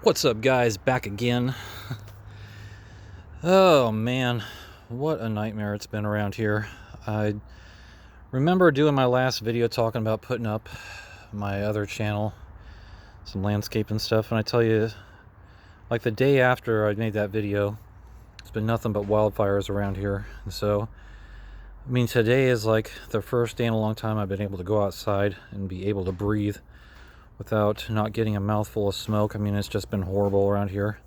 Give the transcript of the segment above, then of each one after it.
What's up, guys? Back again. Oh man, what a nightmare it's been around here. I remember doing my last video talking about putting up my other channel, some landscape and stuff, and I tell you, like the day after I made that video, it's been nothing but wildfires around here. And so, I mean, today is like the first day in a long time I've been able to go outside and be able to breathe without not getting a mouthful of smoke. I mean, it's just been horrible around here.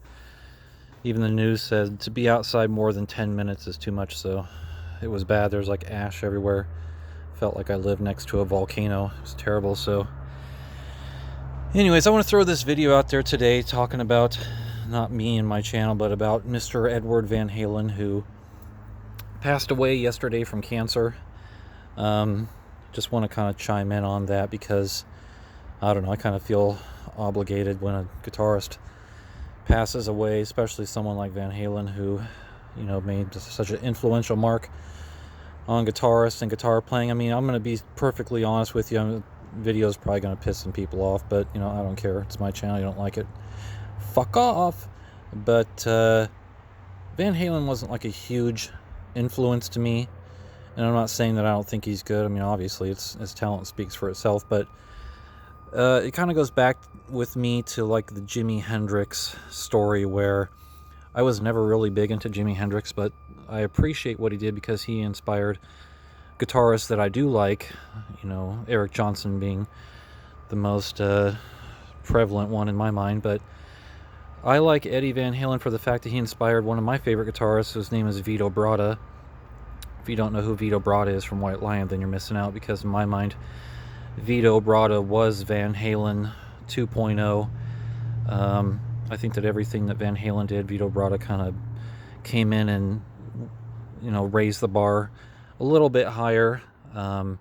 Even the news said to be outside more than 10 minutes is too much, so it was bad. There's like ash everywhere. Felt like I lived next to a volcano. It was terrible. So anyways, I want to throw this video out there today talking about not me and my channel, but about Mr. Edward Van Halen, who passed away yesterday from cancer. Just want to kind of chime in on that because I don't know, I kind of feel obligated when a guitarist passes away, especially someone like Van Halen, who, you know, made such an influential mark on guitarists and guitar playing. I mean, I'm going to be perfectly honest with you. The video is probably going to piss some people off, but, you know, I don't care. It's my channel. You don't like it, fuck off. But Van Halen wasn't like a huge influence to me, and I'm not saying that I don't think he's good. I mean, obviously, his talent speaks for itself, but it kind of goes back with me to like the Jimi Hendrix story, where I was never really big into Jimi Hendrix, but I appreciate what he did because he inspired guitarists that I do like, you know, Eric Johnson being the most prevalent one in my mind. But I like Eddie Van Halen for the fact that he inspired one of my favorite guitarists, whose name is Vito Bratta. If you don't know who Vito Bratta is from White Lion, then you're missing out, because in my mind, Vito Bratta was Van Halen 2.0. I think that everything that Van Halen did, Vito Bratta kind of came in and, you know, raised the bar a little bit higher. Not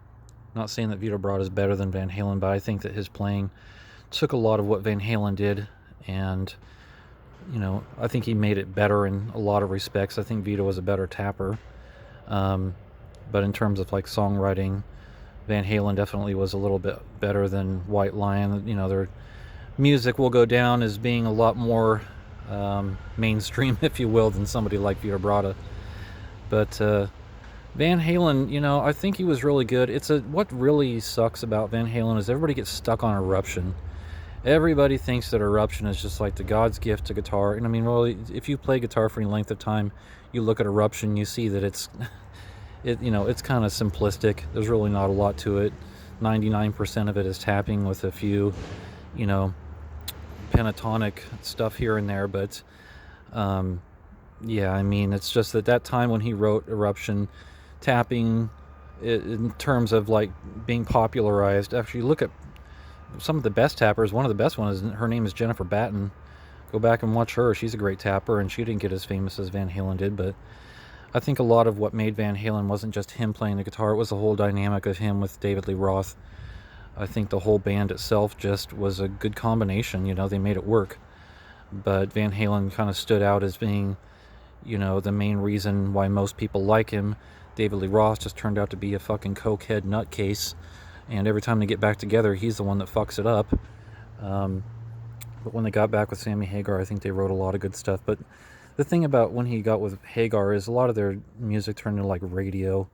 saying that Vito Bratta is better than Van Halen, but I think that his playing took a lot of what Van Halen did, and, you know, I think he made it better in a lot of respects. I think Vito was a better tapper. But in terms of like songwriting, Van Halen definitely was a little bit better than White Lion. You know, their music will go down as being a lot more mainstream, if you will, than somebody like Vito Bratta. But Van Halen, you know, I think he was really good. What really sucks about Van Halen is everybody gets stuck on Eruption. Everybody thinks that Eruption is just like the God's gift to guitar. And I mean, really, if you play guitar for any length of time, you look at Eruption, you see that it's you know, it's kind of simplistic. There's really not a lot to it. 99% of it is tapping with a few, you know, pentatonic stuff here and there. But yeah, I mean, it's just that time when he wrote Eruption, tapping in terms of like being popularized. Actually, look at some of the best tappers. One of the best ones, her name is Jennifer Batten. Go back and watch her. She's a great tapper, and she didn't get as famous as Van Halen did, but I think a lot of what made Van Halen wasn't just him playing the guitar, it was the whole dynamic of him with David Lee Roth. I think the whole band itself just was a good combination, you know, they made it work. But Van Halen kind of stood out as being, you know, the main reason why most people like him. David Lee Roth just turned out to be a fucking cokehead nutcase, and every time they get back together, he's the one that fucks it up. But when they got back with Sammy Hagar, I think they wrote a lot of good stuff. But the thing about when he got with Hagar is a lot of their music turned into like radio,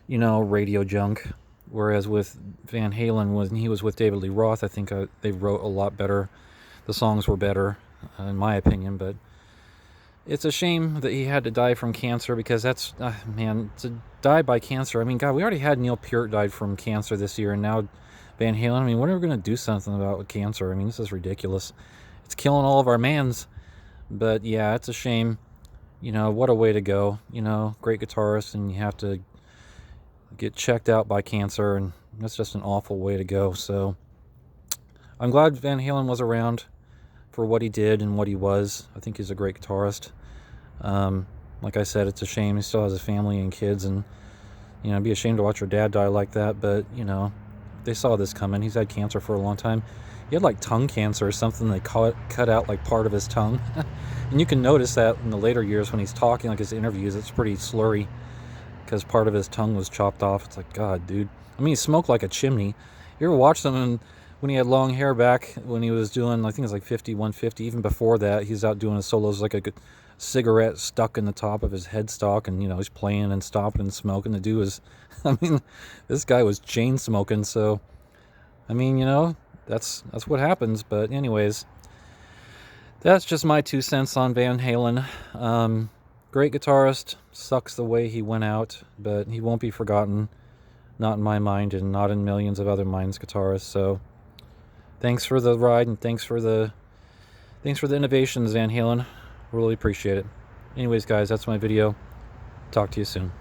you know, radio junk. Whereas with Van Halen, when he was with David Lee Roth, I think they wrote a lot better. The songs were better, in my opinion. But it's a shame that he had to die from cancer, because that's, man, to die by cancer. I mean, God, we already had Neil Peart died from cancer this year, and now Van Halen. I mean, when are we going to do something about cancer? I mean, this is ridiculous. It's killing all of our mans. But yeah, it's a shame. You know, what a way to go. You know, great guitarist, and you have to get checked out by cancer, and that's just an awful way to go. So I'm glad Van Halen was around for what he did and what he was. I think he's a great guitarist. Like I said, it's a shame. He still has a family and kids, and, you know, it'd be a shame to watch your dad die like that. But, you know, they saw this coming. He's had cancer for a long time. He had like tongue cancer or something. They cut out like part of his tongue. And you can notice that in the later years when he's talking, like his interviews, it's pretty slurry because part of his tongue was chopped off. It's like, God, dude. I mean, he smoked like a chimney. You ever watch them when he had long hair back when he was doing, I think it was like 50, 150. Even before that, he's out doing his solos like a cigarette stuck in the top of his headstock, and he's playing and stopping and smoking. The dude was, I mean, this guy was chain smoking. So, I mean, that's what happens. But anyways, that's just my 2 cents on Van Halen. Great guitarist. Sucks the way he went out, but he won't be forgotten. Not in my mind, and not in millions of other minds guitarists. So, thanks for the ride, and thanks for the innovations, Van Halen. Really appreciate it. Anyways, guys, that's my video. Talk to you soon.